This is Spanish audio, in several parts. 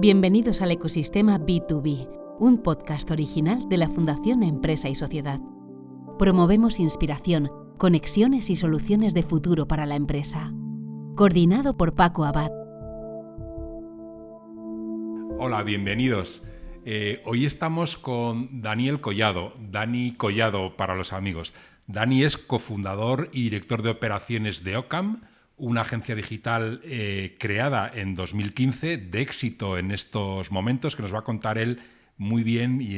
Bienvenidos al ecosistema B2B, un podcast original de la Fundación Empresa y Sociedad. Promovemos inspiración, conexiones y soluciones de futuro para la empresa. Coordinado por Paco Abad. Hola, bienvenidos. Hoy estamos con Daniel Collado, Dani Collado para los amigos. Dani es cofundador y director de operaciones de Ocam, una agencia digital creada en 2015, de éxito en estos momentos, que nos va a contar él muy bien y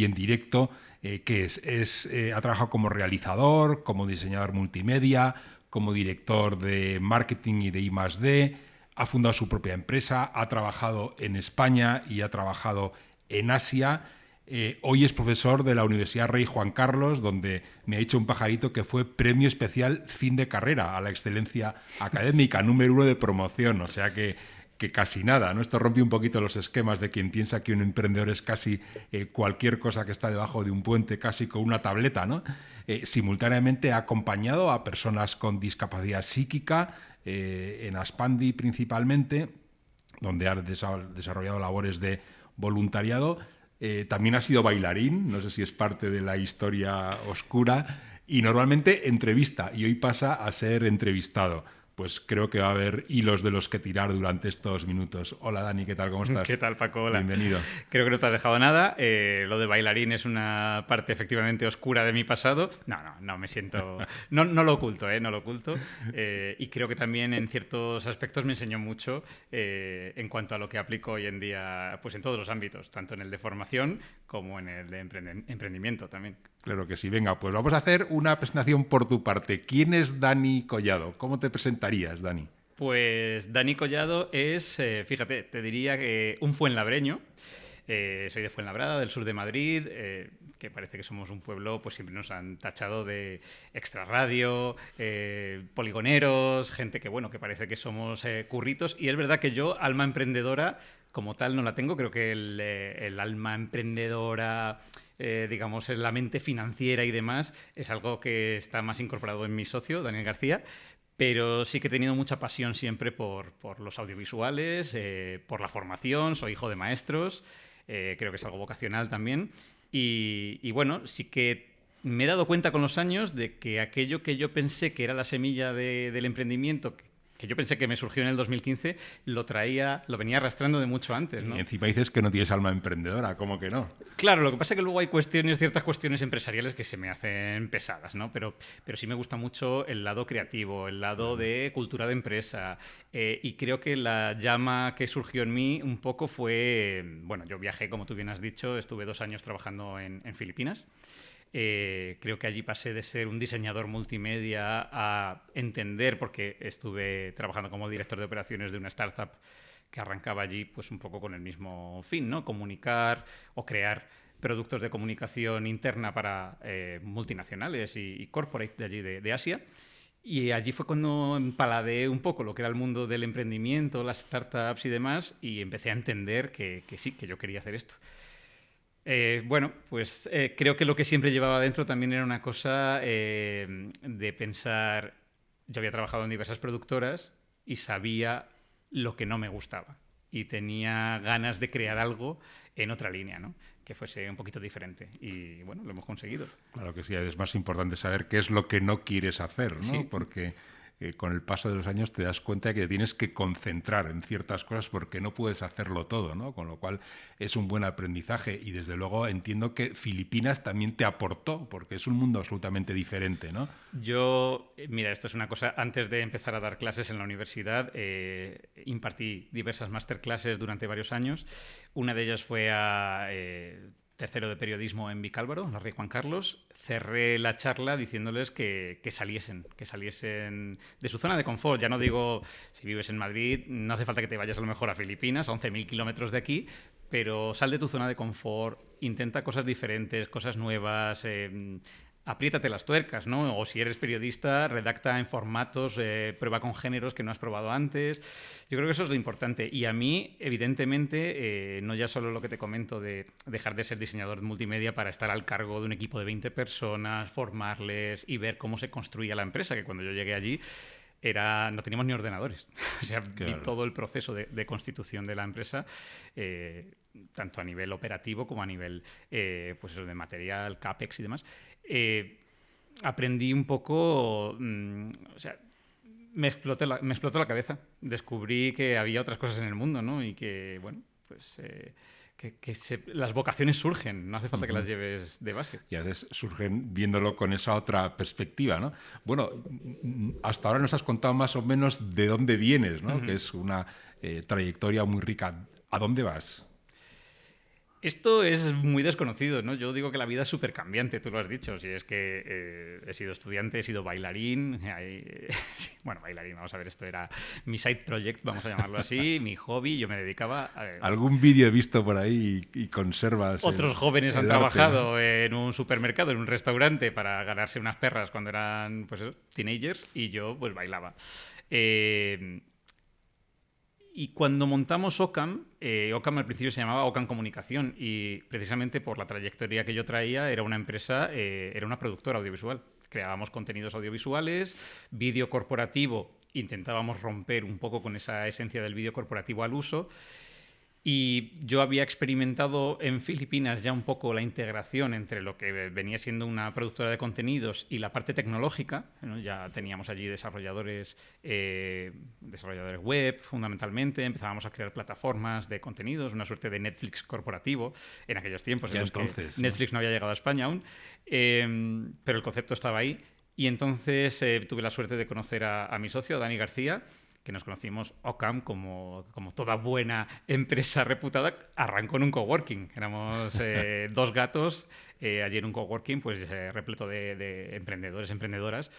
en directo qué es. Ha trabajado como realizador, como diseñador multimedia, como director de marketing y de I+D, ha fundado su propia empresa, ha trabajado en España y ha trabajado en Asia. Hoy es profesor de la Universidad Rey Juan Carlos, donde me ha dicho un pajarito que fue premio especial fin de carrera a la excelencia académica, número 1 de promoción, o sea que casi nada, ¿no? Esto rompe un poquito los esquemas de quien piensa que un emprendedor es casi cualquier cosa que está debajo de un puente, casi con una tableta, ¿no? Simultáneamente ha acompañado a personas con discapacidad psíquica, en Aspandi principalmente, donde ha desarrollado labores de voluntariado. También ha sido bailarín, no sé si es parte de la historia oscura, y normalmente entrevista, y hoy pasa a ser entrevistado. Pues creo que va a haber hilos de los que tirar durante estos minutos. Hola Dani, ¿qué tal? ¿Cómo estás? ¿Qué tal, Paco? Hola. Bienvenido. Creo que no te has dejado nada. Lo de bailarín es una parte efectivamente oscura de mi pasado. No me siento... No lo oculto, no lo oculto. Y creo que también en ciertos aspectos me enseñó mucho en cuanto a lo que aplico hoy en día, pues en todos los ámbitos, tanto en el de formación como en el de emprendimiento también. Claro que sí. Venga, pues vamos a hacer una presentación por tu parte. ¿Quién es Dani Collado? ¿Cómo te presentarías, Dani? Pues Dani Collado es, fíjate, te diría que un fuenlabreño. Soy de Fuenlabrada, del sur de Madrid, que parece que somos un pueblo, pues siempre nos han tachado de extrarradio, poligoneros, gente que, bueno, que parece que somos curritos. Y es verdad que yo, alma emprendedora, como tal, no la tengo. Creo que el alma emprendedora... digamos, en la mente financiera y demás, es algo que está más incorporado en mi socio, Daniel García, pero sí que he tenido mucha pasión siempre por los audiovisuales, por la formación, soy hijo de maestros, creo que es algo vocacional también, y bueno, sí que me he dado cuenta con los años de que aquello que yo pensé que era la semilla del emprendimiento, que yo pensé que me surgió en el 2015, lo venía arrastrando de mucho antes, ¿no? Y encima dices que no tienes alma emprendedora, ¿cómo que no? Claro, lo que pasa es que luego hay ciertas cuestiones empresariales que se me hacen pesadas, ¿no? Pero sí me gusta mucho el lado creativo, el lado de cultura de empresa. Y creo que la llama que surgió en mí un poco fue... Bueno, yo viajé, como tú bien has dicho, estuve 2 años trabajando en Filipinas. Creo que allí pasé de ser un diseñador multimedia a entender, porque estuve trabajando como director de operaciones de una startup que arrancaba allí pues un poco con el mismo fin, ¿no? Comunicar o crear productos de comunicación interna para multinacionales y corporate de allí de Asia. Y allí fue cuando empaladeé un poco lo que era el mundo del emprendimiento, las startups y demás, y empecé a entender que sí, que yo quería hacer esto. Bueno, pues creo que lo que siempre llevaba dentro también era una cosa de pensar... Yo había trabajado en diversas productoras y sabía lo que no me gustaba. Y tenía ganas de crear algo en otra línea, ¿no? Que fuese un poquito diferente. Y bueno, lo hemos conseguido. Claro que sí, es más importante saber qué es lo que no quieres hacer, ¿no? Sí. Porque... con el paso de los años te das cuenta de que tienes que concentrar en ciertas cosas porque no puedes hacerlo todo, ¿no? Con lo cual es un buen aprendizaje y desde luego entiendo que Filipinas también te aportó porque es un mundo absolutamente diferente, ¿no? Yo, mira, esto es una cosa, antes de empezar a dar clases en la universidad, impartí diversas masterclasses durante varios años. Una de ellas fue a... tercero de periodismo en Vicálvaro, la Rey Juan Carlos. Cerré la charla diciéndoles que saliesen de su zona de confort. Ya no digo, si vives en Madrid, no hace falta que te vayas a lo mejor a Filipinas, a 11.000 kilómetros de aquí, pero sal de tu zona de confort, intenta cosas diferentes, cosas nuevas, apriétate las tuercas, ¿no? O si eres periodista, redacta en formatos, prueba con géneros que no has probado antes. Yo creo que eso es lo importante. Y a mí, evidentemente, no ya solo lo que te comento de dejar de ser diseñador de multimedia para estar al cargo de un equipo de 20 personas, formarles y ver cómo se construía la empresa, que cuando yo llegué allí no teníamos ni ordenadores. O sea, Claro. vi todo el proceso de constitución de la empresa, tanto a nivel operativo como a nivel pues eso, de material, CAPEX y demás. Aprendí un poco, o sea, me explotó la cabeza. Descubrí que había otras cosas en el mundo, ¿no? Y que, bueno, pues las vocaciones surgen, no hace falta que las lleves de base. Y a veces surgen viéndolo con esa otra perspectiva, ¿no? Bueno, hasta ahora nos has contado más o menos de dónde vienes, ¿no? Que es una trayectoria muy rica. ¿A dónde vas? Esto es muy desconocido, ¿no? Yo digo que la vida es súper cambiante, tú lo has dicho. Si es que he sido estudiante, he sido bailarín. Bueno, bailarín, vamos a ver, esto era mi side project, vamos a llamarlo así, mi hobby. Yo me dedicaba a... Algún vídeo he visto por ahí y conservas. Otros jóvenes han el arte, trabajado, ¿no? en un supermercado, en un restaurante, para ganarse unas perras cuando eran, pues eso, teenagers, y yo pues bailaba. Y cuando montamos Ocam, Ocam al principio se llamaba Ocam Comunicación, y precisamente por la trayectoria que yo traía era una empresa, era una productora audiovisual. Creábamos contenidos audiovisuales, vídeo corporativo, intentábamos romper un poco con esa esencia del vídeo corporativo al uso. Y yo había experimentado en Filipinas ya un poco la integración entre lo que venía siendo una productora de contenidos y la parte tecnológica, ¿no? Ya teníamos allí desarrolladores web, fundamentalmente. Empezábamos a crear plataformas de contenidos, una suerte de Netflix corporativo en aquellos tiempos. Ya en los entonces, que ¿no? Netflix no había llegado a España aún, pero el concepto estaba ahí. Y entonces tuve la suerte de conocer a mi socio, Dani García, que nos conocimos. Ocam, como toda buena empresa reputada, arrancó en un coworking. Éramos dos gatos allí en un coworking, pues repleto de emprendedores, emprendedoras,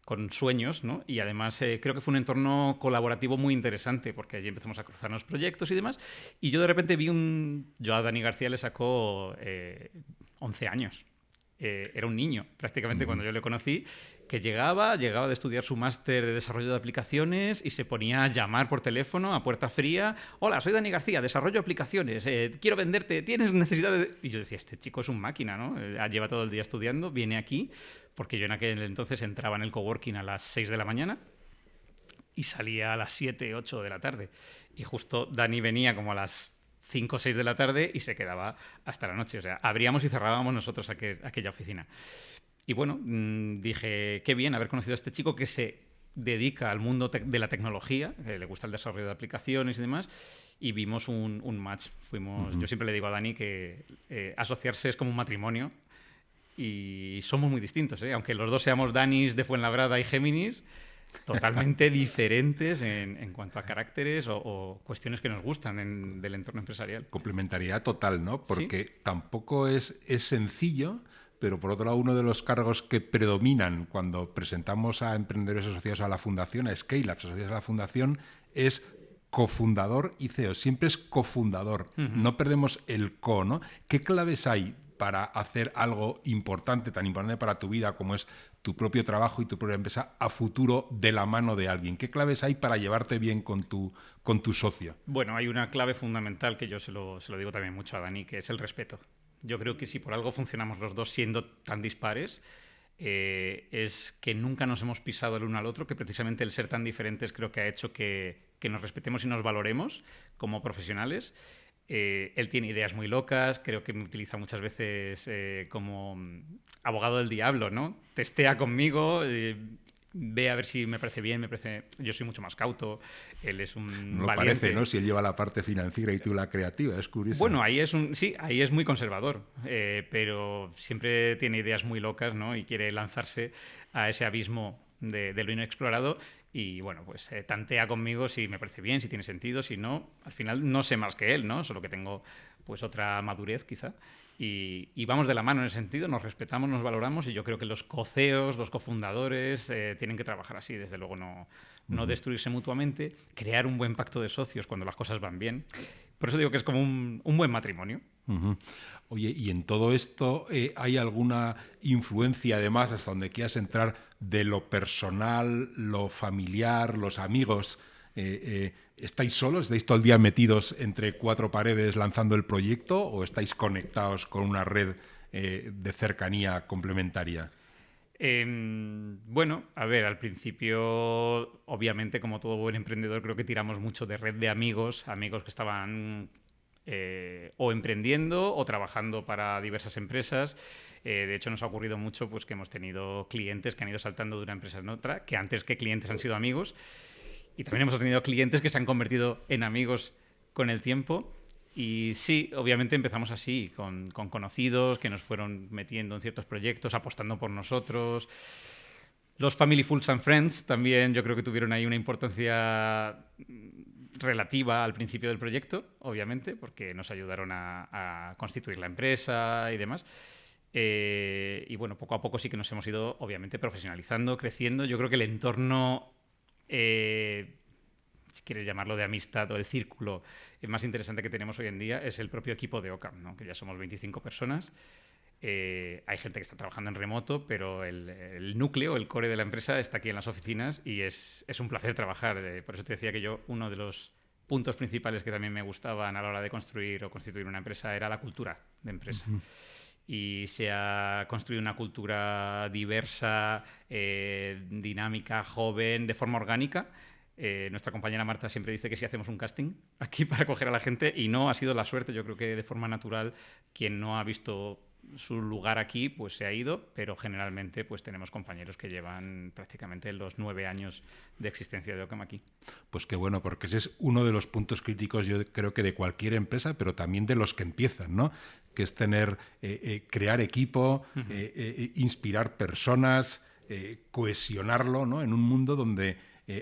con sueños, ¿no? Y además creo que fue un entorno colaborativo muy interesante, porque allí empezamos a cruzarnos proyectos y demás. Y yo de repente yo a Dani García le sacó 11 años. Era un niño, prácticamente, cuando yo le conocí, que llegaba de estudiar su máster de desarrollo de aplicaciones y se ponía a llamar por teléfono a puerta fría. Hola, soy Dani García, desarrollo de aplicaciones, quiero venderte, ¿tienes necesidad de...? Y yo decía, este chico es un máquina, ¿no? Lleva todo el día estudiando, viene aquí, porque yo en aquel entonces entraba en el coworking a las 6 de la mañana y salía a las 7, 8 de la tarde. Y justo Dani venía como a las 5 o 6 de la tarde y se quedaba hasta la noche. O sea, abríamos y cerrábamos nosotros aquella oficina. Y bueno, dije, qué bien haber conocido a este chico que se dedica al mundo de la tecnología, que le gusta el desarrollo de aplicaciones y demás, y vimos un match. Yo siempre le digo a Dani que asociarse es como un matrimonio, y somos muy distintos, ¿eh? Aunque los dos seamos Danis de Fuenlabrada y Géminis, totalmente diferentes en cuanto a caracteres o cuestiones que nos gustan del entorno empresarial. Complementariedad total, ¿no? Porque ¿Sí? tampoco es sencillo, pero por otro lado, uno de los cargos que predominan cuando presentamos a emprendedores asociados a la fundación, a scale-ups asociados a la fundación, es cofundador y CEO. Siempre es cofundador. No perdemos el co, ¿no? ¿Qué claves hay para hacer algo importante, tan importante para tu vida como es tu propio trabajo y tu propia empresa, a futuro de la mano de alguien? ¿Qué claves hay para llevarte bien con tu socio? Bueno, hay una clave fundamental que yo se lo digo también mucho a Dani, que es el respeto. Yo creo que si por algo funcionamos los dos siendo tan dispares, es que nunca nos hemos pisado el uno al otro, que precisamente el ser tan diferentes creo que ha hecho que nos respetemos y nos valoremos como profesionales. Él tiene ideas muy locas, creo que me utiliza muchas veces como abogado del diablo, ¿no? Testea conmigo, ve a ver si me parece bien, yo soy mucho más cauto, él es un No valiente. parece, ¿no? Si él lleva la parte financiera y tú la creativa, es curioso. Bueno, ahí es muy conservador, pero siempre tiene ideas muy locas, ¿no? Y quiere lanzarse a ese abismo de lo inexplorado. Y bueno, pues tantea conmigo si me parece bien, si tiene sentido, si no. Al final no sé más que él, ¿no? Solo que tengo pues otra madurez quizá. Y vamos de la mano en ese sentido, nos respetamos, nos valoramos, y yo creo que los co-CEOs, los cofundadores, tienen que trabajar así, desde luego no destruirse mutuamente, crear un buen pacto de socios cuando las cosas van bien. Por eso digo que es como un buen matrimonio. Oye, ¿y en todo esto hay alguna influencia, además, hasta donde quieras entrar, de lo personal, lo familiar, los amigos? ¿Estáis solos? ¿Estáis todo el día metidos entre cuatro paredes lanzando el proyecto o estáis conectados con una red de cercanía complementaria? Bueno, a ver, al principio, obviamente, como todo buen emprendedor, creo que tiramos mucho de red de amigos que estaban o emprendiendo o trabajando para diversas empresas. De hecho, nos ha ocurrido mucho pues, que hemos tenido clientes que han ido saltando de una empresa en otra, que antes que clientes han sido amigos. Y también hemos tenido clientes que se han convertido en amigos con el tiempo. Y sí, obviamente empezamos así, con conocidos que nos fueron metiendo en ciertos proyectos, apostando por nosotros. Los Family Fools and Friends también yo creo que tuvieron ahí una importancia relativa al principio del proyecto, obviamente, porque nos ayudaron a constituir la empresa y demás. Y bueno, poco a poco sí que nos hemos ido, obviamente, profesionalizando, creciendo. Yo creo que el entorno... si quieres llamarlo de amistad o el círculo más interesante que tenemos hoy en día es el propio equipo de Occam, ¿no? Que ya somos 25 personas. Hay gente que está trabajando en remoto, pero el núcleo, el core de la empresa está aquí en las oficinas y es un placer trabajar. Por eso te decía que yo, uno de los puntos principales que también me gustaban a la hora de construir o constituir una empresa era la cultura de empresa. Uh-huh. Y se ha construido una cultura diversa, dinámica, joven, de forma orgánica. Nuestra compañera Marta siempre dice que si hacemos un casting aquí para coger a la gente, y no ha sido la suerte, yo creo que de forma natural quien no ha visto su lugar aquí pues se ha ido, pero generalmente pues tenemos compañeros que llevan prácticamente los 9 años de existencia de Occam aquí. Pues qué bueno, porque ese es uno de los puntos críticos, yo creo que de cualquier empresa, pero también de los que empiezan, ¿no? Que es tener, crear equipo, uh-huh. Inspirar personas, cohesionarlo, ¿no? En un mundo donde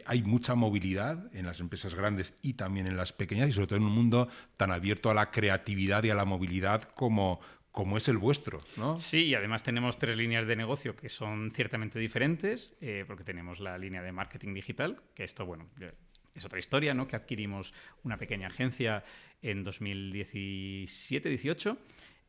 hay mucha movilidad en las empresas grandes y también en las pequeñas, y sobre todo en un mundo tan abierto a la creatividad y a la movilidad como es el vuestro, ¿no? Sí, y además tenemos 3 líneas de negocio que son ciertamente diferentes, porque tenemos la línea de marketing digital, que esto, bueno, es otra historia, ¿no? Que adquirimos una pequeña agencia en 2017-18.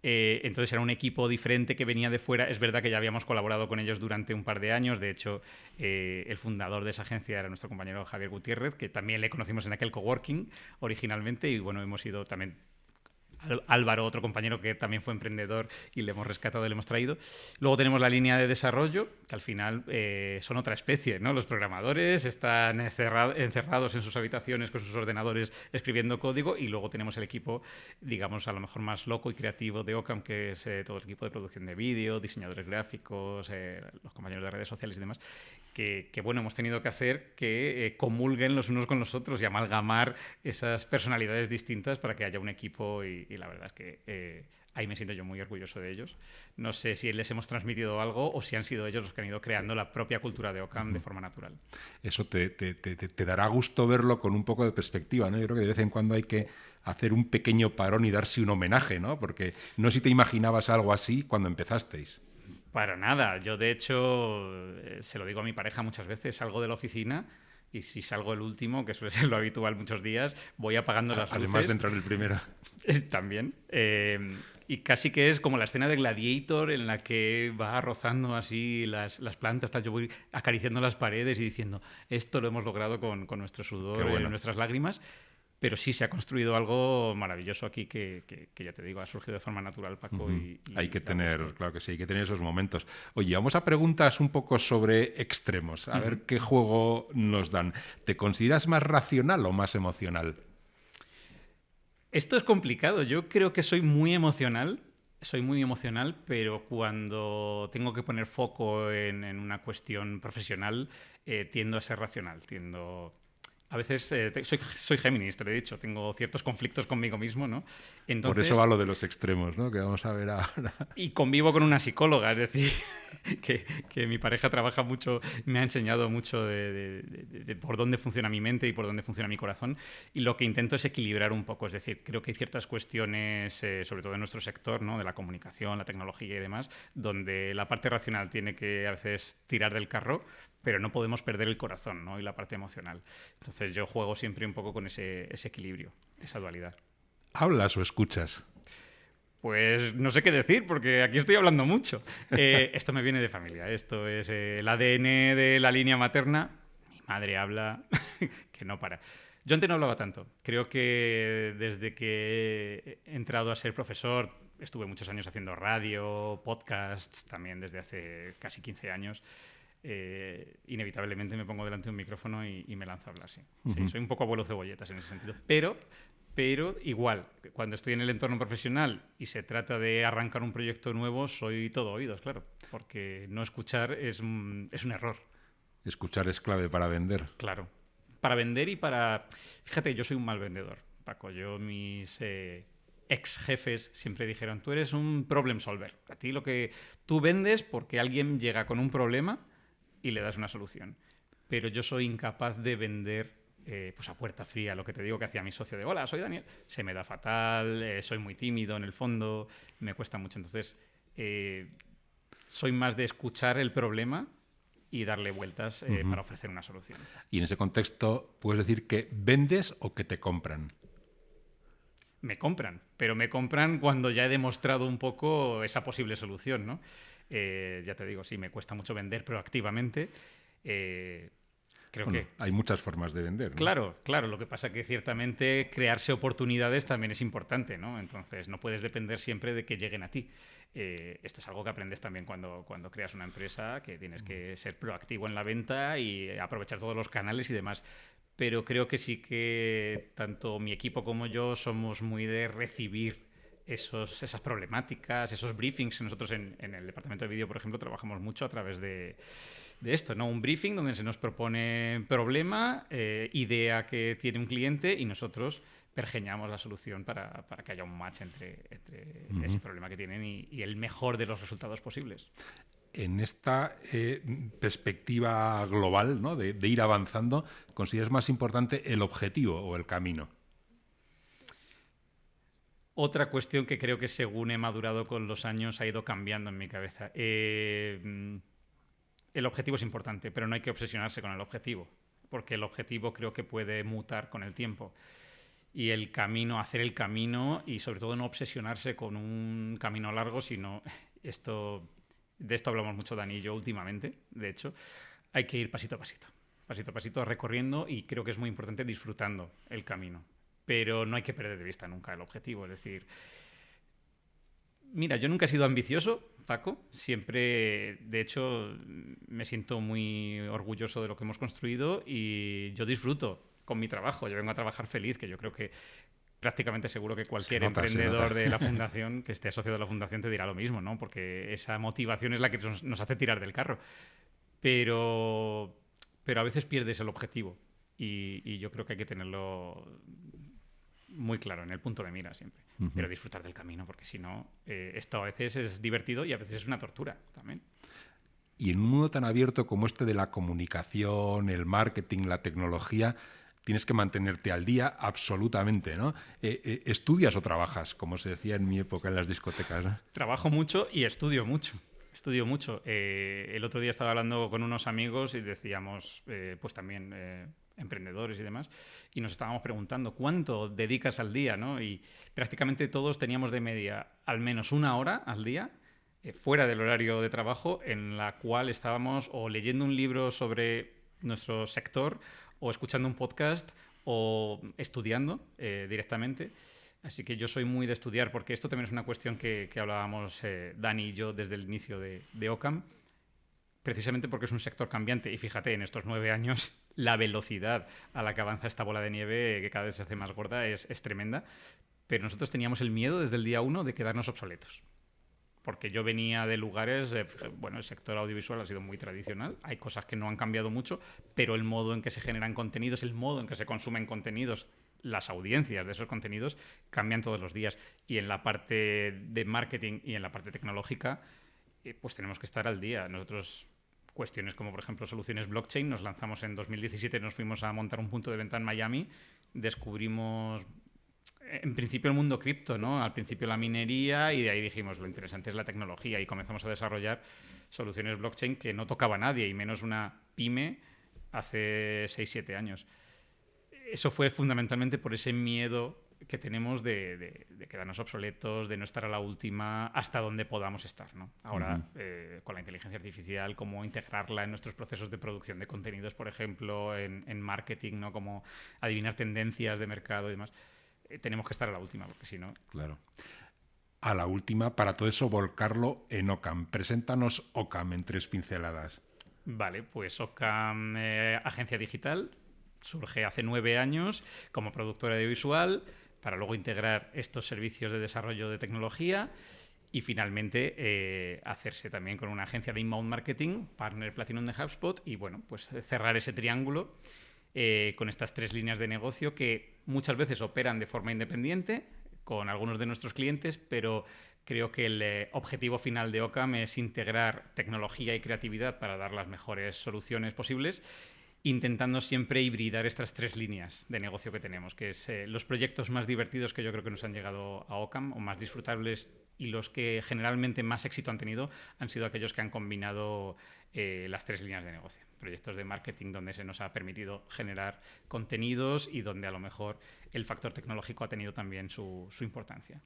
Entonces era un equipo diferente que venía de fuera. Es verdad que ya habíamos colaborado con ellos durante un par de años. De hecho, el fundador de esa agencia era nuestro compañero Javier Gutiérrez, que también le conocimos en aquel coworking originalmente. Y bueno, hemos ido también... Álvaro, otro compañero que también fue emprendedor y le hemos rescatado y le hemos traído. Luego tenemos la línea de desarrollo, que al final son otra especie, ¿no? Los programadores están encerrados en sus habitaciones con sus ordenadores escribiendo código, y luego tenemos el equipo, digamos, a lo mejor más loco y creativo de Occam, que es todo el equipo de producción de vídeo, diseñadores gráficos, los compañeros de redes sociales y demás, que bueno, hemos tenido que hacer que comulguen los unos con los otros y amalgamar esas personalidades distintas para que haya un equipo, y la verdad es que ahí me siento yo muy orgulloso de ellos. No sé si les hemos transmitido algo o si han sido ellos los que han ido creando la propia cultura de Occam de forma natural. Eso te dará gusto verlo con un poco de perspectiva, ¿no? Yo creo que de vez en cuando hay que hacer un pequeño parón y darse un homenaje, ¿no? Porque no sé si te imaginabas algo así cuando empezasteis. Para nada. Yo, de hecho, se lo digo a mi pareja muchas veces, salgo de la oficina y si salgo el último, que suele ser lo habitual muchos días, voy apagando las luces. Además de entrar el primero. También. Y casi que es como la escena de Gladiator en la que va rozando así las plantas, tal. Yo voy acariciando las paredes y diciendo, esto lo hemos logrado con nuestro sudor y nuestras lágrimas. Pero sí se ha construido algo maravilloso aquí que ya te digo, ha surgido de forma natural, Paco. Uh-huh. Y hay que tener, claro que sí, hay que tener esos momentos. Oye, vamos a preguntas un poco sobre extremos, a ver qué juego nos dan. ¿Te consideras más racional o más emocional? Esto es complicado. Yo creo que soy muy emocional, pero cuando tengo que poner foco en una cuestión profesional, tiendo a ser racional, A veces soy Géminis, te lo he dicho, tengo ciertos conflictos conmigo mismo, ¿no? Entonces, por eso va lo de los extremos, ¿no? Que vamos a ver ahora. Y convivo con una psicóloga, es decir, que mi pareja trabaja mucho, me ha enseñado mucho de por dónde funciona mi mente y por dónde funciona mi corazón. Y lo que intento es equilibrar un poco, es decir, creo que hay ciertas cuestiones, sobre todo en nuestro sector, ¿no? De la comunicación, la tecnología y demás, donde la parte racional tiene que a veces tirar del carro, pero no podemos perder el corazón, ¿no? Y la parte emocional. Entonces yo juego siempre un poco con ese equilibrio, esa dualidad. ¿Hablas o escuchas? Pues no sé qué decir, porque aquí estoy hablando mucho. Esto me viene de familia, esto es el ADN de la línea materna. Mi madre habla que no para. Yo antes no hablaba tanto. Creo que desde que he entrado a ser profesor, estuve muchos años haciendo radio, podcasts, también desde hace casi 15 años. Inevitablemente me pongo delante de un micrófono y me lanzo a hablar, sí. Sí, soy un poco abuelo cebolletas en ese sentido. Pero igual, cuando estoy en el entorno profesional y se trata de arrancar un proyecto nuevo, soy todo oídos, claro. Porque no escuchar es un error. Escuchar es clave para vender. Claro. Para vender y para... Fíjate, yo soy un mal vendedor, Paco. Mis ex jefes siempre dijeron, tú eres un problem solver. A ti lo que tú vendes porque alguien llega con un problema y le das una solución. Pero yo soy incapaz de vender pues a puerta fría. Lo que te digo que hacía mi socio de, hola, soy Daniel. Se me da fatal, soy muy tímido en el fondo, me cuesta mucho. Entonces, soy más de escuchar el problema y darle vueltas para ofrecer una solución. Y en ese contexto, ¿puedes decir que vendes o que te compran? Me compran, pero me compran cuando ya he demostrado un poco esa posible solución, ¿no? Ya te digo, sí, me cuesta mucho vender proactivamente. Creo que hay muchas formas de vender, ¿no? Claro. Lo que pasa es que ciertamente crearse oportunidades también es importante, ¿no? Entonces no puedes depender siempre de que lleguen a ti. Esto es algo que aprendes también cuando creas una empresa, que tienes que ser proactivo en la venta y aprovechar todos los canales y demás. Pero creo que sí que tanto mi equipo como yo somos muy de recibir esas problemáticas, esos briefings. Nosotros en el departamento de vídeo, por ejemplo, trabajamos mucho a través de esto, ¿no? Un briefing donde se nos propone problema, idea que tiene un cliente y nosotros pergeñamos la solución para que haya un match entre ese problema que tienen y el mejor de los resultados posibles. En esta perspectiva global, ¿no? de ir avanzando, ¿consideras más importante el objetivo o el camino? Otra cuestión que creo que según he madurado con los años ha ido cambiando en mi cabeza. El objetivo es importante, pero no hay que obsesionarse con el objetivo, porque el objetivo creo que puede mutar con el tiempo. Y el camino, hacer el camino y sobre todo no obsesionarse con un camino largo, sino de esto hablamos mucho Dani y yo últimamente, de hecho, hay que ir pasito a pasito recorriendo y creo que es muy importante disfrutando el camino, pero no hay que perder de vista nunca el objetivo, es decir, mira, yo nunca he sido ambicioso, Paco, siempre, de hecho, me siento muy orgulloso de lo que hemos construido y yo disfruto con mi trabajo. Yo vengo a trabajar feliz, que yo creo que prácticamente seguro que cualquier emprendedor de la fundación que esté asociado a la fundación te dirá lo mismo, ¿no? Porque esa motivación es la que nos hace tirar del carro. Pero a veces pierdes el objetivo y yo creo que hay que tenerlo muy claro, en el punto de mira siempre. Pero disfrutar del camino, porque si no, esto a veces es divertido y a veces es una tortura también. Y en un mundo tan abierto como este de la comunicación, el marketing, la tecnología, tienes que mantenerte al día absolutamente, ¿no? ¿Estudias o trabajas, como se decía en mi época en las discotecas, ¿no? Trabajo mucho y estudio mucho. El otro día estaba hablando con unos amigos y decíamos, pues también emprendedores y demás, y nos estábamos preguntando cuánto dedicas al día, ¿no? Y prácticamente todos teníamos de media al menos 1 hora al día fuera del horario de trabajo en la cual estábamos o leyendo un libro sobre nuestro sector o escuchando un podcast o estudiando directamente. Así que yo soy muy de estudiar porque esto también es una cuestión que hablábamos Dani y yo desde el inicio de Ocam, precisamente porque es un sector cambiante. Y fíjate, en estos 9 años la velocidad a la que avanza esta bola de nieve, que cada vez se hace más gorda, es tremenda. Pero nosotros teníamos el miedo desde el día 1 de quedarnos obsoletos. Porque yo venía de lugares, bueno, el sector audiovisual ha sido muy tradicional, hay cosas que no han cambiado mucho, pero el modo en que se generan contenidos, el modo en que se consumen contenidos, las audiencias de esos contenidos cambian todos los días. Y en la parte de marketing y en la parte tecnológica, pues tenemos que estar al día. Nosotros, cuestiones como, por ejemplo, soluciones blockchain, nos lanzamos en 2017, nos fuimos a montar un punto de venta en Miami, descubrimos en principio el mundo cripto, ¿no? Al principio la minería y de ahí dijimos lo interesante es la tecnología y comenzamos a desarrollar soluciones blockchain que no tocaba a nadie y menos una pyme hace 6-7 años. Eso fue fundamentalmente por ese miedo que tenemos de quedarnos obsoletos, de no estar a la última, hasta donde podamos estar, ¿no? Ahora, con la inteligencia artificial, cómo integrarla en nuestros procesos de producción de contenidos, por ejemplo, en marketing, ¿no? Cómo adivinar tendencias de mercado y demás. Tenemos que estar a la última, porque si no... Claro. A la última, para todo eso, volcarlo en Ocam. Preséntanos Ocam en 3 pinceladas. Vale, pues Ocam, agencia digital, surge hace 9 años como productora audiovisual para luego integrar estos servicios de desarrollo de tecnología y finalmente hacerse también con una agencia de inbound marketing, partner Platinum de HubSpot, y bueno, pues cerrar ese triángulo con estas 3 líneas de negocio que muchas veces operan de forma independiente con algunos de nuestros clientes, pero creo que el objetivo final de Ocam es integrar tecnología y creatividad para dar las mejores soluciones posibles, intentando siempre hibridar estas 3 líneas de negocio que tenemos, que es los proyectos más divertidos que yo creo que nos han llegado a Ocam, o más disfrutables, y los que generalmente más éxito han tenido han sido aquellos que han combinado las 3 líneas de negocio. Proyectos de marketing donde se nos ha permitido generar contenidos y donde a lo mejor el factor tecnológico ha tenido también su importancia.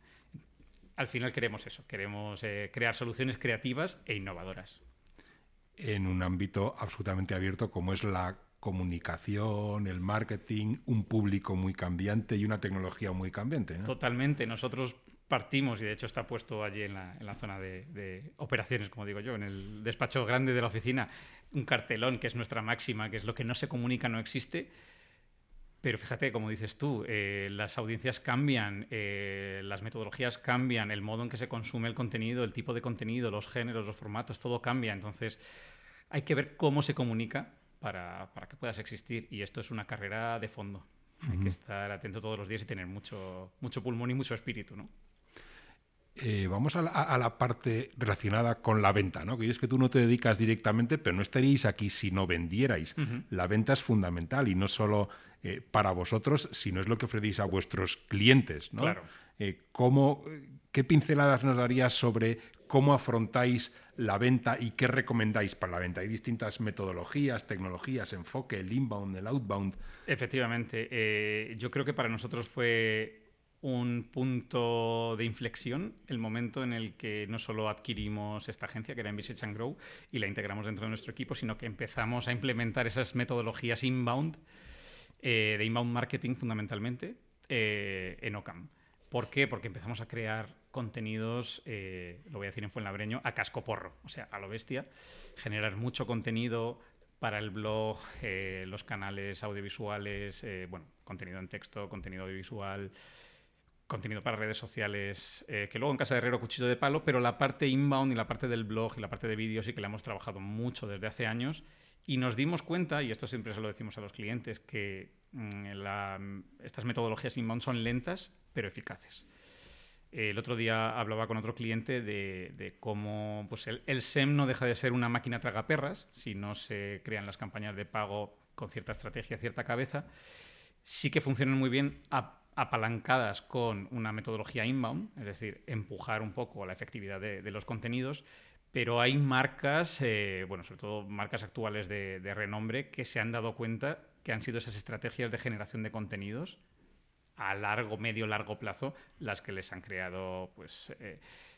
Al final queremos eso, queremos crear soluciones creativas e innovadoras. En un ámbito absolutamente abierto como es la comunicación, el marketing, un público muy cambiante y una tecnología muy cambiante, ¿no? Totalmente. Nosotros partimos, y de hecho está puesto allí en la zona de operaciones, como digo yo, en el despacho grande de la oficina, un cartelón que es nuestra máxima, que es lo que no se comunica no existe. Pero fíjate, como dices tú, las audiencias cambian, las metodologías cambian, el modo en que se consume el contenido, el tipo de contenido, los géneros, los formatos, todo cambia. Entonces hay que ver cómo se comunica para que puedas existir. Y esto es una carrera de fondo. Hay que estar atento todos los días y tener mucho pulmón y mucho espíritu, ¿no? Vamos a la parte relacionada con la venta, ¿no? Que es que tú no te dedicas directamente, pero no estaríais aquí si no vendierais. La venta es fundamental y no solo para vosotros, sino es lo que ofrecéis a vuestros clientes, ¿no? Claro. ¿Qué pinceladas nos darías sobre cómo afrontáis la venta y qué recomendáis para la venta? Hay distintas metodologías, tecnologías, enfoque, el inbound, el outbound. Efectivamente. Yo creo que para nosotros fue un punto de inflexión el momento en el que no solo adquirimos esta agencia, que era Envisage & Grow, y la integramos dentro de nuestro equipo, sino que empezamos a implementar esas metodologías inbound, de inbound marketing fundamentalmente, en Ocam. ¿Por qué? Porque empezamos a crear contenidos, lo voy a decir en fuenlabreño, a cascoporro, o sea, a lo bestia, generar mucho contenido para el blog, los canales audiovisuales, contenido en texto, contenido audiovisual, contenido para redes sociales, que luego en Casa de Herrero cuchillo de palo, pero la parte inbound y la parte del blog y la parte de vídeos sí que la hemos trabajado mucho desde hace años, y nos dimos cuenta, y esto siempre se lo decimos a los clientes, que estas metodologías inbound son lentas pero eficaces. El otro día hablaba con otro cliente de cómo pues el SEM no deja de ser una máquina tragaperras si no se crean las campañas de pago con cierta estrategia, cierta cabeza. Sí que funcionan muy bien apalancadas con una metodología inbound, es decir, empujar un poco la efectividad de los contenidos, pero hay marcas, sobre todo marcas actuales de renombre, que se han dado cuenta que han sido esas estrategias de generación de contenidos a medio, largo plazo las que les han creado, pues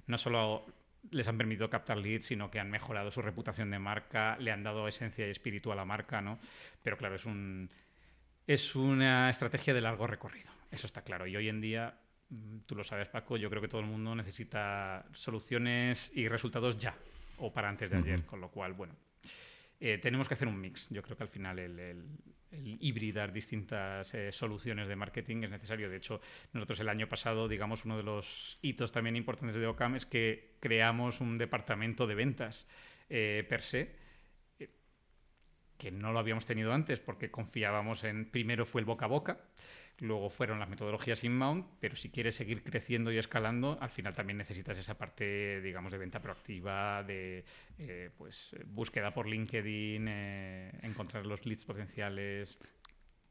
no solo les han permitido captar leads, sino que han mejorado su reputación de marca, le han dado esencia y espíritu a la marca, ¿no? Pero claro, es una estrategia de largo recorrido, eso está claro. Y hoy en día, tú lo sabes, Paco, yo creo que todo el mundo necesita soluciones y resultados ya, o para antes de ayer, con lo cual, tenemos que hacer un mix. Yo creo que al final el hibridar distintas soluciones de marketing es necesario. De hecho, nosotros el año pasado, digamos, uno de los hitos también importantes de Ocam es que creamos un departamento de ventas per se, que no lo habíamos tenido antes porque confiábamos primero fue el boca a boca, luego fueron las metodologías inbound, pero si quieres seguir creciendo y escalando, al final también necesitas esa parte, digamos, de venta proactiva, de búsqueda por LinkedIn, encontrar los leads potenciales.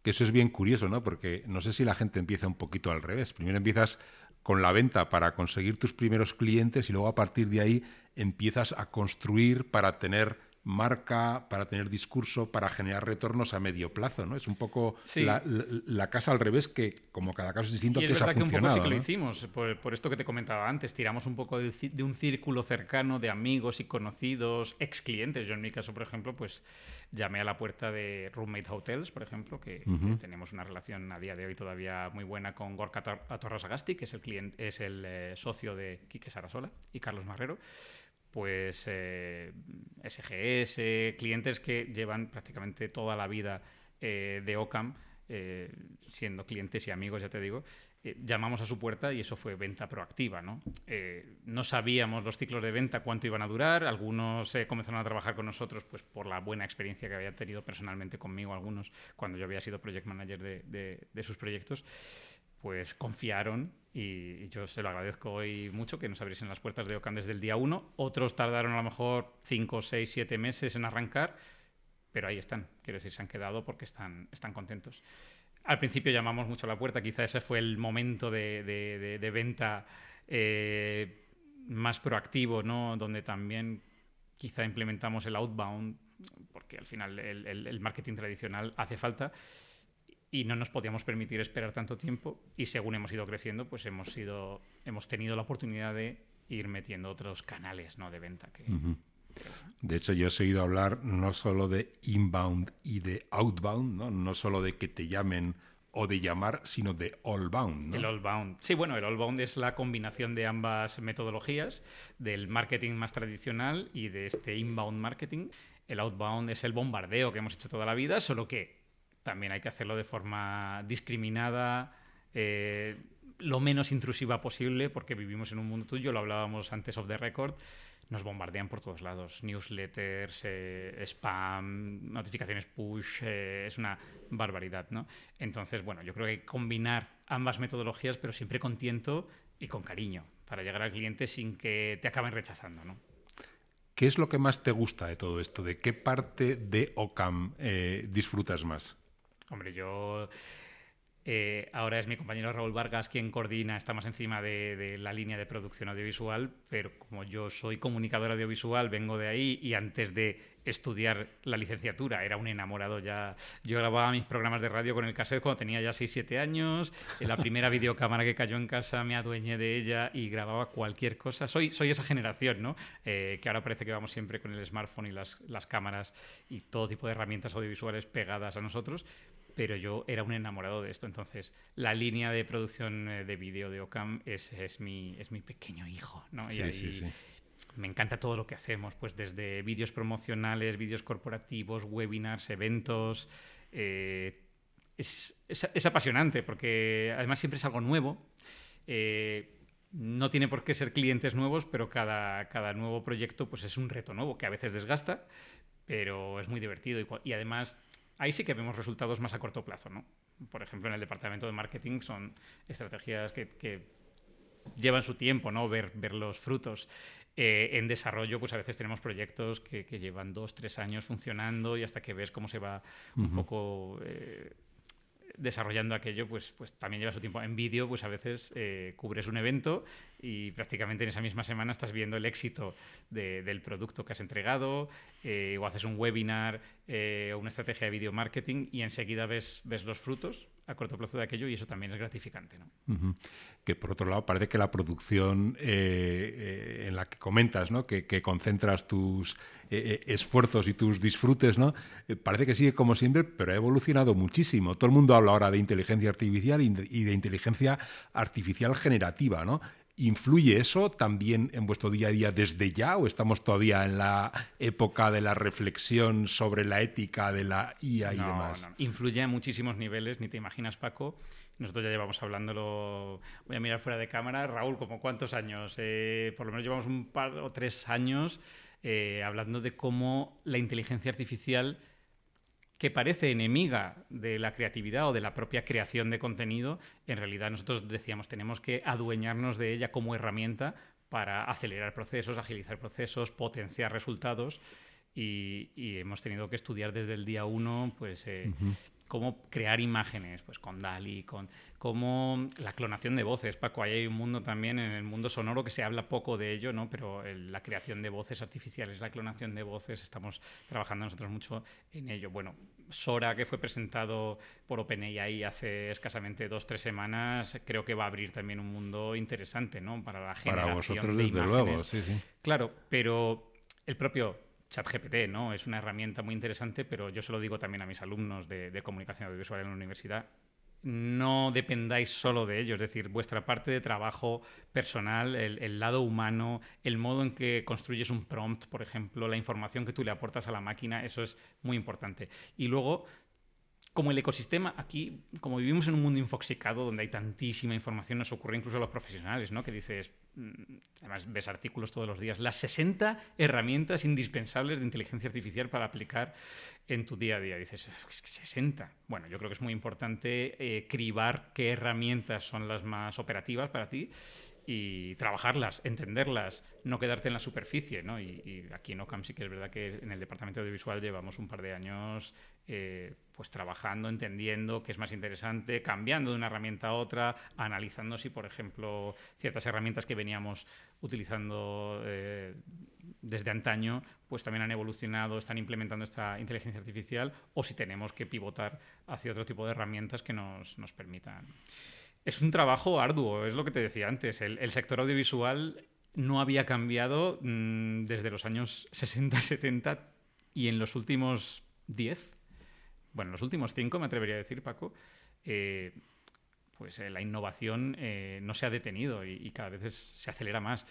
Que eso es bien curioso, ¿no? Porque no sé si la gente empieza un poquito al revés. Primero empiezas con la venta para conseguir tus primeros clientes y luego a partir de ahí empiezas a construir para tener marca, para tener discurso, para generar retornos a medio plazo, ¿no? Es un poco Sí. la casa al revés, que como cada caso es distinto, Y que es se ha verdad que un poco funcionado, sí que lo ¿no? hicimos, por esto que te comentaba antes, tiramos un poco de un círculo cercano de amigos y conocidos, ex clientes. Yo en mi caso, por ejemplo, pues llamé a la puerta de Roommate Hotels, por ejemplo, que tenemos una relación a día de hoy todavía muy buena con Gorka Torrasagasti, que es el socio de Quique Sarasola y Carlos Marrero. Pues SGS, clientes que llevan prácticamente toda la vida de Ocam, siendo clientes y amigos, ya te digo, llamamos a su puerta y eso fue venta proactiva, ¿no? No sabíamos los ciclos de venta cuánto iban a durar, algunos comenzaron a trabajar con nosotros pues por la buena experiencia que habían tenido personalmente conmigo, algunos cuando yo había sido project manager de sus proyectos, pues confiaron y yo se lo agradezco hoy mucho que nos abriesen las puertas de Ocam desde el día 1. Otros tardaron a lo mejor 5, 6, 7 meses en arrancar, pero ahí están. Quiero decir, se han quedado porque están contentos. Al principio llamamos mucho a la puerta, quizá ese fue el momento de venta más proactivo, ¿no? Donde también quizá implementamos el outbound, porque al final el marketing tradicional hace falta. Y no nos podíamos permitir esperar tanto tiempo y según hemos ido creciendo, pues hemos tenido la oportunidad de ir metiendo otros canales, ¿no?, de venta. De hecho, yo he oído hablar no solo de inbound y de outbound, no solo de que te llamen o de llamar, sino de allbound, ¿no? El allbound. Sí, bueno, el allbound es la combinación de ambas metodologías, del marketing más tradicional y de este inbound marketing. El outbound es el bombardeo que hemos hecho toda la vida, solo que también hay que hacerlo de forma discriminada, lo menos intrusiva posible, porque vivimos en un mundo tuyo, lo hablábamos antes off the record, nos bombardean por todos lados, newsletters, spam, notificaciones push, es una barbaridad, ¿no? Entonces, bueno, yo creo que hay que combinar ambas metodologías, pero siempre con tiento y con cariño, para llegar al cliente sin que te acaben rechazando, ¿no? ¿Qué es lo que más te gusta de todo esto? ¿De qué parte de Ocam disfrutas más? Hombre, yo... ahora es mi compañero Raúl Vargas quien coordina, está más encima de la línea de producción audiovisual, pero como yo soy comunicador audiovisual, vengo de ahí y antes de estudiar la licenciatura era un enamorado ya. Yo grababa mis programas de radio con el cassette cuando tenía ya 6-7 años, la primera videocámara que cayó en casa me adueñé de ella y grababa cualquier cosa. Soy esa generación, ¿no? Que ahora parece que vamos siempre con el smartphone y las cámaras y todo tipo de herramientas audiovisuales pegadas a nosotros, pero yo era un enamorado de esto. Entonces, la línea de producción de vídeo de Ocam es mi pequeño hijo, ¿no? Sí, y ahí sí. me encanta todo lo que hacemos, pues desde vídeos promocionales, vídeos corporativos, webinars, eventos. Es apasionante porque además siempre es algo nuevo. No tiene por qué ser clientes nuevos, pero cada nuevo proyecto pues es un reto nuevo que a veces desgasta, pero es muy divertido y además... Ahí sí que vemos resultados más a corto plazo, ¿no? Por ejemplo, en el departamento de marketing son estrategias que llevan su tiempo, ¿no? Ver los frutos. En desarrollo, pues a veces tenemos proyectos que llevan 2-3 años funcionando y hasta que ves cómo se va un poco desarrollando aquello, pues también lleva su tiempo. En vídeo, pues a veces cubres un evento y prácticamente en esa misma semana estás viendo el éxito del producto que has entregado, o haces un webinar o una estrategia de video marketing y enseguida ves los frutos a corto plazo de aquello y eso también es gratificante, ¿no? Que por otro lado parece que la producción en la que comentas, ¿no? que concentras tus esfuerzos y tus disfrutes, ¿no? Parece que sigue como siempre, pero ha evolucionado muchísimo. Todo el mundo habla ahora de inteligencia artificial y de inteligencia artificial generativa, ¿no? ¿Influye eso también en vuestro día a día desde ya o estamos todavía en la época de la reflexión sobre la ética de la IA y demás? No. Influye a muchísimos niveles, ni te imaginas, Paco. Nosotros ya llevamos hablándolo, voy a mirar fuera de cámara. Raúl, ¿como cuántos años? Por lo menos llevamos un par o 3 años hablando de cómo la inteligencia artificial, que parece enemiga de la creatividad o de la propia creación de contenido, en realidad nosotros decíamos tenemos que adueñarnos de ella como herramienta para acelerar procesos, agilizar procesos, potenciar resultados y hemos tenido que estudiar desde el día 1 pues, cómo crear imágenes, pues con DALL-E, cómo la clonación de voces. Paco, ahí hay un mundo también en el mundo sonoro que se habla poco de ello, ¿no? Pero la creación de voces artificiales, la clonación de voces, estamos trabajando nosotros mucho en ello. Bueno, Sora, que fue presentado por OpenAI hace escasamente 2-3 semanas, creo que va a abrir también un mundo interesante, ¿no? Para la generación para vosotros, de desde imágenes. luego, sí. Claro, pero el propio ChatGPT, ¿no? Es una herramienta muy interesante, pero yo se lo digo también a mis alumnos de comunicación audiovisual en la universidad. No dependáis solo de ello, es decir, vuestra parte de trabajo personal, el lado humano, el modo en que construyes un prompt, por ejemplo, la información que tú le aportas a la máquina, eso es muy importante. Y luego, como el ecosistema, aquí, como vivimos en un mundo infoxicado donde hay tantísima información, nos ocurre incluso a los profesionales, ¿no? Que dices, además ves artículos todos los días, las 60 herramientas indispensables de inteligencia artificial para aplicar en tu día a día. Dices, 60. Bueno, yo creo que es muy importante cribar qué herramientas son las más operativas para ti y trabajarlas, entenderlas, no quedarte en la superficie, ¿no? Y aquí en Ocam sí que es verdad que en el departamento audiovisual llevamos un par de años pues trabajando, entendiendo qué es más interesante, cambiando de una herramienta a otra, analizando si, por ejemplo, ciertas herramientas que veníamos utilizando desde antaño, pues también han evolucionado, están implementando esta inteligencia artificial, o si tenemos que pivotar hacia otro tipo de herramientas que nos permitan. Es un trabajo arduo, es lo que te decía antes. El sector audiovisual no había cambiado desde los años 60-70 y en los últimos 10, bueno, en los últimos 5 me atrevería a decir, Paco, pues la innovación no se ha detenido y cada vez se acelera más.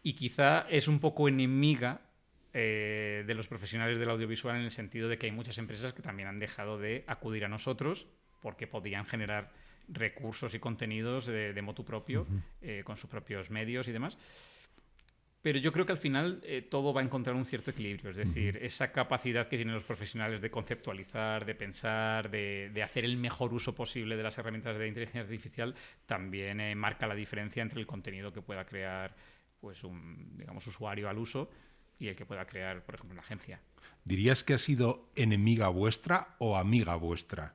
Y quizá es un poco enemiga de los profesionales del audiovisual en el sentido de que hay muchas empresas que también han dejado de acudir a nosotros porque podían generar recursos y contenidos de motu propio, con sus propios medios y demás. Pero yo creo que al final todo va a encontrar un cierto equilibrio. Es decir, esa capacidad que tienen los profesionales de conceptualizar, de pensar, de hacer el mejor uso posible de las herramientas de inteligencia artificial también marca la diferencia entre el contenido que pueda crear pues un, digamos, usuario al uso y el que pueda crear, por ejemplo, una agencia. ¿Dirías que ha sido enemiga vuestra o amiga vuestra?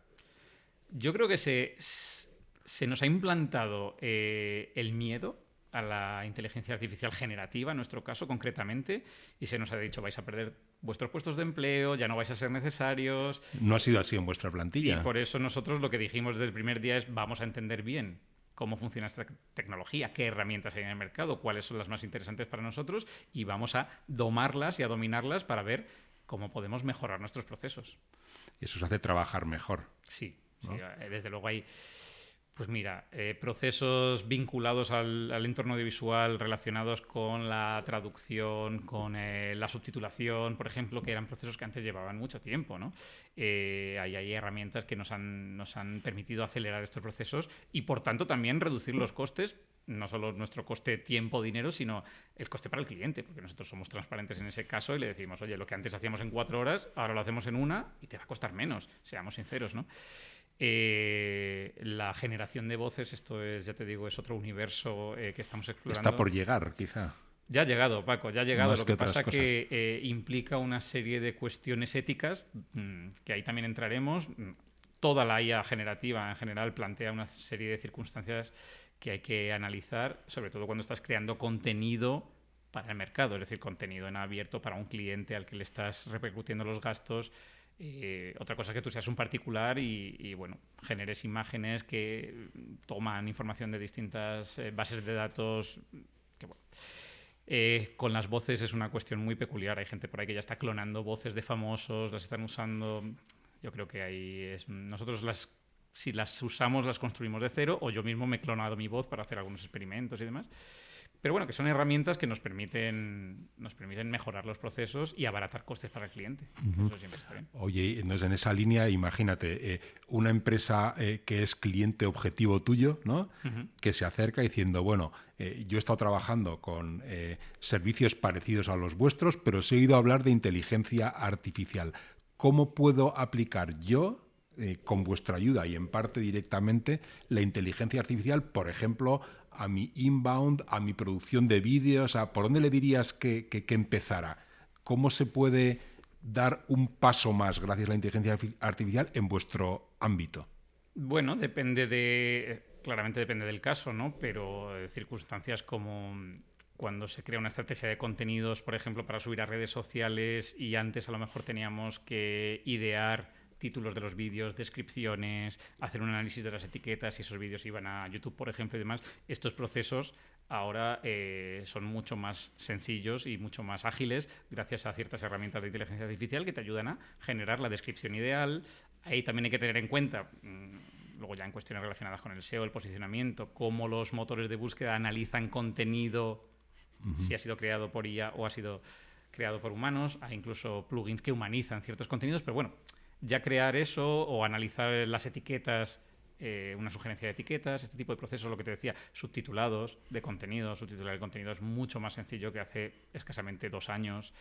Yo creo que se nos ha implantado el miedo a la inteligencia artificial generativa, en nuestro caso concretamente, y se nos ha dicho vais a perder vuestros puestos de empleo, ya no vais a ser necesarios. No ha sido así en vuestra plantilla. Y por eso nosotros lo que dijimos desde el primer día es vamos a entender bien cómo funciona esta tecnología, qué herramientas hay en el mercado, cuáles son las más interesantes para nosotros y vamos a domarlas y a dominarlas para ver cómo podemos mejorar nuestros procesos. Eso os hace trabajar mejor. Sí, ¿no? Sí, desde luego hay, pues mira, procesos vinculados al entorno audiovisual relacionados con la traducción, con la subtitulación, por ejemplo, que eran procesos que antes llevaban mucho tiempo, ¿no? Hay herramientas que nos han permitido acelerar estos procesos y, por tanto, también reducir los costes, no solo nuestro coste tiempo, dinero, sino el coste para el cliente, porque nosotros somos transparentes en ese caso y le decimos, oye, lo que antes hacíamos en 4 horas, ahora lo hacemos en 1 y te va a costar menos, seamos sinceros, ¿no? La generación de voces, esto es, ya te digo, es otro universo que estamos explorando. Está por llegar, quizá. Ya ha llegado, Paco, ya ha llegado. Más lo que pasa cosas. que implica una serie de cuestiones éticas que ahí también entraremos. Toda la IA generativa en general plantea una serie de circunstancias que hay que analizar, sobre todo cuando estás creando contenido para el mercado, es decir, contenido en abierto para un cliente al que le estás repercutiendo los gastos. Otra cosa es que tú seas un particular y bueno, generes imágenes que toman información de distintas bases de datos. Que, bueno, con las voces es una cuestión muy peculiar. Hay gente por ahí que ya está clonando voces de famosos, las están usando. Yo creo que ahí nosotros si las usamos las construimos de cero, o yo mismo me he clonado mi voz para hacer algunos experimentos y demás. Pero bueno, que son herramientas que nos permiten mejorar los procesos y abaratar costes para el cliente. Eso siempre está bien. Oye, entonces en esa línea, imagínate, una empresa que es cliente objetivo tuyo, ¿no? Que se acerca diciendo, bueno, yo he estado trabajando con servicios parecidos a los vuestros, pero os he oído hablar de inteligencia artificial. ¿Cómo puedo aplicar yo, con vuestra ayuda y en parte directamente, la inteligencia artificial, por ejemplo, a mi inbound, a mi producción de vídeos? ¿Por dónde le dirías que empezara? ¿Cómo se puede dar un paso más gracias a la inteligencia artificial en vuestro ámbito? Bueno, claramente depende del caso, ¿no? Pero circunstancias como cuando se crea una estrategia de contenidos, por ejemplo, para subir a redes sociales y antes a lo mejor teníamos que idear títulos de los vídeos, descripciones, hacer un análisis de las etiquetas si esos vídeos iban a YouTube, por ejemplo, y demás. Estos procesos ahora son mucho más sencillos y mucho más ágiles gracias a ciertas herramientas de inteligencia artificial que te ayudan a generar la descripción ideal. Ahí también hay que tener en cuenta, luego ya en cuestiones relacionadas con el SEO, el posicionamiento, cómo los motores de búsqueda analizan contenido, si ha sido creado por IA o ha sido creado por humanos. Hay incluso plugins que humanizan ciertos contenidos, pero bueno, ya crear eso o analizar las etiquetas, una sugerencia de etiquetas, este tipo de procesos, lo que te decía, subtitulados de contenido, subtitular el contenido es mucho más sencillo que hace escasamente 2 años.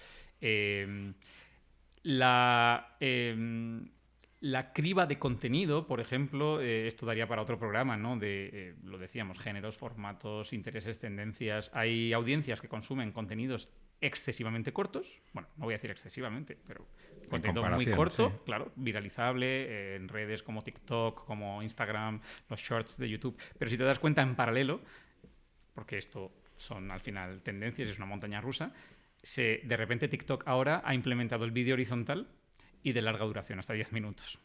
La criba de contenido, por ejemplo, esto daría para otro programa, ¿no? Lo decíamos, géneros, formatos, intereses, tendencias. Hay audiencias que consumen contenidos excesivamente cortos, bueno, no voy a decir excesivamente, pero contenido muy corto, sí, claro, viralizable en redes como TikTok, como Instagram, los shorts de YouTube. Pero si te das cuenta en paralelo, porque esto son al final tendencias, es una montaña rusa, de repente TikTok ahora ha implementado el vídeo horizontal y de larga duración, hasta 10 minutos.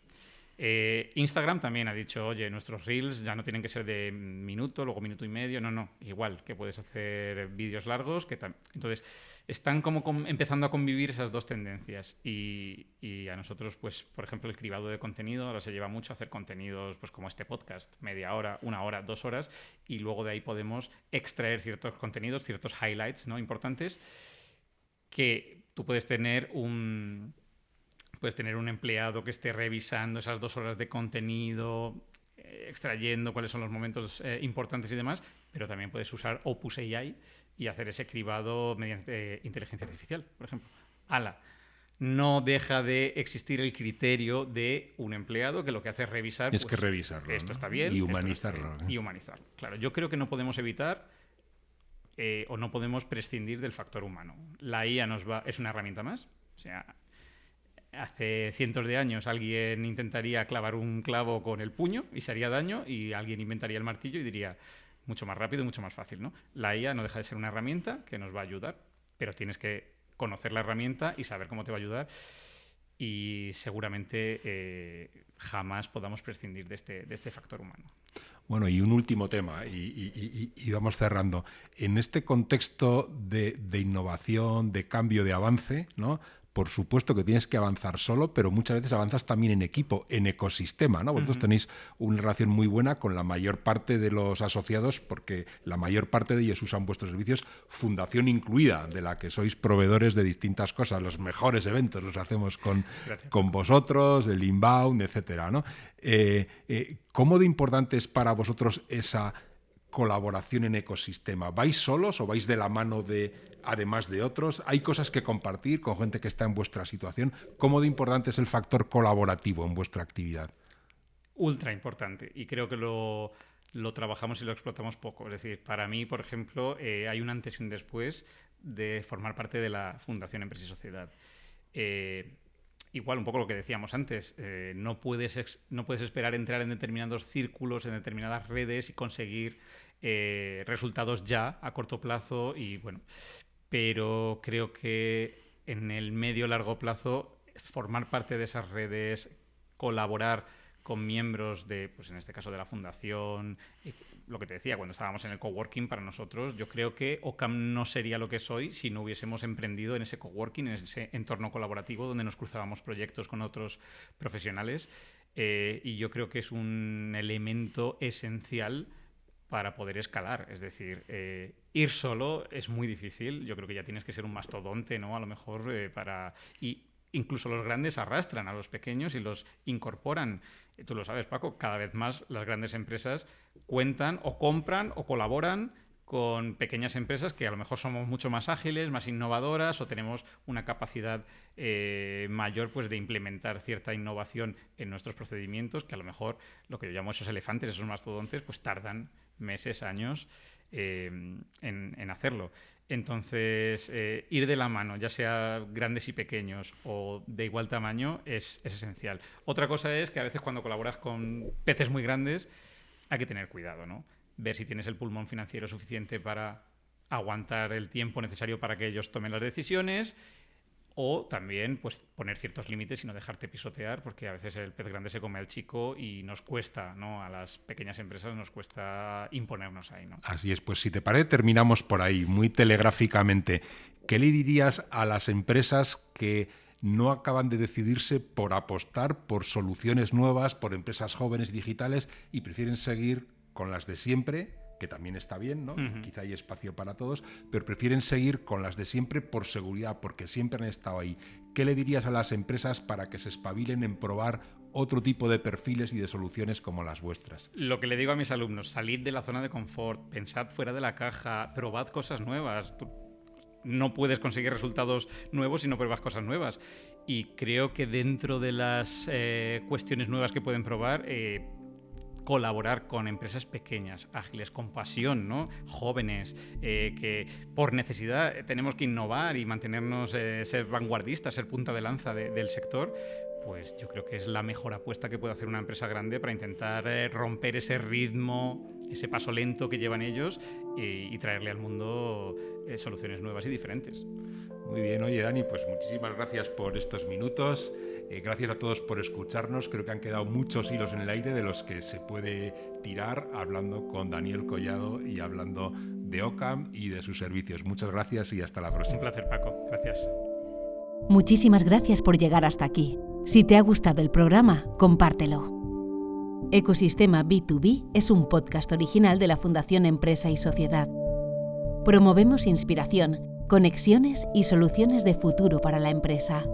Instagram también ha dicho, oye, nuestros Reels ya no tienen que ser de minuto, luego minuto y medio, no, igual que puedes hacer vídeos largos. Entonces, están como empezando a convivir esas dos tendencias y a nosotros, pues, por ejemplo, el cribado de contenido, ahora se lleva mucho a hacer contenidos pues como este podcast, media hora, 1 hora, 2 horas, y luego de ahí podemos extraer ciertos contenidos, ciertos highlights, ¿no?, importantes, que tú puedes tener un empleado que esté revisando esas 2 horas de contenido, extrayendo cuáles son los momentos importantes y demás, pero también puedes usar Opus AI y hacer ese cribado mediante inteligencia artificial, por ejemplo. No deja de existir el criterio de un empleado que lo que hace es revisar... Es que revisarlo, esto está bien. Y humanizarlo. Y humanizarlo. Claro, yo creo que no podemos evitar o no podemos prescindir del factor humano. La IA es una herramienta más. O sea, hace cientos de años alguien intentaría clavar un clavo con el puño y se haría daño, y alguien inventaría el martillo y diría mucho más rápido y mucho más fácil, ¿no? La IA no deja de ser una herramienta que nos va a ayudar, pero tienes que conocer la herramienta y saber cómo te va a ayudar, y seguramente jamás podamos prescindir de este factor humano. Bueno, y un último tema, y vamos cerrando. En este contexto de innovación, de cambio, de avance, ¿no?, por supuesto que tienes que avanzar solo, pero muchas veces avanzas también en equipo, en ecosistema, ¿no? Vosotros tenéis una relación muy buena con la mayor parte de los asociados, porque la mayor parte de ellos usan vuestros servicios, fundación incluida, de la que sois proveedores de distintas cosas. Los mejores eventos los hacemos con vosotros, el inbound, etcétera, ¿no? ¿Cómo de importante es para vosotros esa colaboración en ecosistema? ¿Vais solos o vais de la mano además de otros? ¿Hay cosas que compartir con gente que está en vuestra situación? ¿Cómo de importante es el factor colaborativo en vuestra actividad? Ultra importante, y creo que lo trabajamos y lo explotamos poco. Es decir, para mí, por ejemplo, hay un antes y un después de formar parte de la Fundación Empresa y Sociedad. Igual, un poco lo que decíamos antes, no puedes esperar entrar en determinados círculos, en determinadas redes y conseguir resultados ya a corto plazo, y bueno, pero creo que en el medio-largo plazo formar parte de esas redes, colaborar con miembros pues en este caso de la fundación, lo que te decía, cuando estábamos en el coworking, para nosotros, yo creo que Ocam no sería lo que es hoy si no hubiésemos emprendido en ese coworking, en ese entorno colaborativo donde nos cruzábamos proyectos con otros profesionales, y yo creo que es un elemento esencial para poder escalar. Es decir, ir solo es muy difícil. Yo creo que ya tienes que ser un mastodonte, ¿no?, a lo mejor y incluso los grandes arrastran a los pequeños y los incorporan. Tú lo sabes, Paco, cada vez más las grandes empresas cuentan o compran o colaboran con pequeñas empresas que a lo mejor somos mucho más ágiles, más innovadoras, o tenemos una capacidad mayor, pues, de implementar cierta innovación en nuestros procedimientos, que a lo mejor lo que yo llamo esos elefantes, esos mastodontes, pues tardan meses, años en hacerlo. Entonces, ir de la mano, ya sea grandes y pequeños o de igual tamaño, es esencial. Otra cosa es que a veces cuando colaboras con peces muy grandes hay que tener cuidado, ¿no? Ver si tienes el pulmón financiero suficiente para aguantar el tiempo necesario para que ellos tomen las decisiones, o también pues, poner ciertos límites y no dejarte pisotear, porque a veces el pez grande se come al chico y nos cuesta, ¿no? A las pequeñas empresas nos cuesta imponernos ahí, ¿no? Así es, pues si te parece terminamos por ahí, muy telegráficamente. ¿Qué le dirías a las empresas que no acaban de decidirse por apostar por soluciones nuevas, por empresas jóvenes digitales y prefieren seguir con las de siempre, que también está bien, ¿no? Quizá hay espacio para todos, pero prefieren seguir con las de siempre por seguridad, porque siempre han estado ahí? ¿Qué le dirías a las empresas para que se espabilen en probar otro tipo de perfiles y de soluciones como las vuestras? Lo que le digo a mis alumnos, salid de la zona de confort, pensad fuera de la caja, probad cosas nuevas. Tú no puedes conseguir resultados nuevos si no pruebas cosas nuevas. Y creo que dentro de las cuestiones nuevas que pueden probar, colaborar con empresas pequeñas, ágiles, con pasión, ¿no? Jóvenes, que por necesidad tenemos que innovar y mantenernos, ser vanguardistas, ser punta de lanza del sector, pues yo creo que es la mejor apuesta que puede hacer una empresa grande para intentar romper ese ritmo, ese paso lento que llevan ellos y traerle al mundo soluciones nuevas y diferentes. Muy bien, oye Dani, pues muchísimas gracias por estos minutos. Gracias a todos por escucharnos. Creo que han quedado muchos hilos en el aire de los que se puede tirar hablando con Daniel Collado y hablando de Occam y de sus servicios. Muchas gracias y hasta la próxima. Un placer, Paco. Gracias. Muchísimas gracias por llegar hasta aquí. Si te ha gustado el programa, compártelo. Ecosistema B2B es un podcast original de la Fundación Empresa y Sociedad. Promovemos inspiración, conexiones y soluciones de futuro para la empresa.